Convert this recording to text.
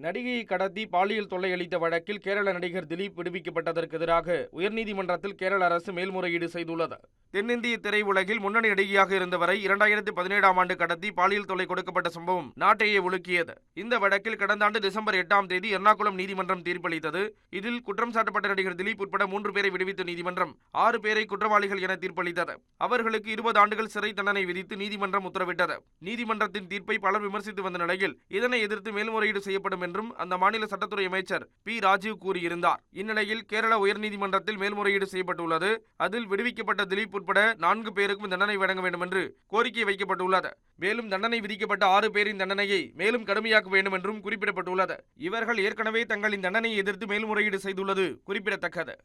நடிகையை கடத்தி பாலியல் தொல்லை அளித்த வழக்கில் கேரள நடிகர் திலீப் விடுவிக்கப்பட்டதற்கு எதிராக உயர்நீதிமன்றத்தில் கேரள அரசு மேல்முறையீடு செய்துள்ளது. தென்னிந்திய திரையுலகில் முன்னணி நடிகையாக இருந்தவரை 2017ஆம் ஆண்டு கடத்தி பாலியல் தொல்லை கொடுக்கப்பட்ட சம்பவம் நாட்டையே உலுக்கியது. இந்த வழக்கில் கடந்த ஆண்டு டிசம்பர் 8ஆம் தேதி எர்ணாகுளம் நீதிமன்றம் தீர்ப்பளித்தது. இதில் குற்றம் சாட்டப்பட்ட நடிகர் திலீப் உட்பட 3 பேரை விடுவித்த நீதிமன்றம் 6 பேரை குற்றவாளிகள் என தீர்ப்பளித்தது. அவர்களுக்கு 20 ஆண்டுகள் சிறை தண்டனை விதித்து நீதிமன்றம் உத்தரவிட்டது. நீதிமன்றத்தின் தீர்ப்பை பலர் விமர்சித்து வந்த நிலையில் இதனை எதிர்த்து மேல்முறையீடு செய்யப்படும் என்றும் அந்த மாநில சட்டத்துறை அமைச்சர் பி. ராஜீவ் கூறியிருந்தார். இந்நிலையில் கேரள உயர்நீதிமன்றத்தில் மேல்முறையீடு செய்யப்பட்டுள்ளது. அதில் விடுவிக்கப்பட்ட திலீப் உட்பட 4 பேருக்கும் தண்டனை வழங்க வேண்டும் என்று கோரிக்கை வைக்கப்பட்டுள்ளது. மேலும் தண்டனை விதிக்கப்பட்ட 6 பேரின் தண்டனையை மேலும் கடுமையாக்க வேண்டும் என்றும் குறிப்பிடப்பட்டுள்ளது. இவர்கள் ஏற்கனவே தங்களின் தண்டனையை எதிர்த்து மேல்முறையீடு செய்துள்ளது குறிப்பிடத்தக்கது.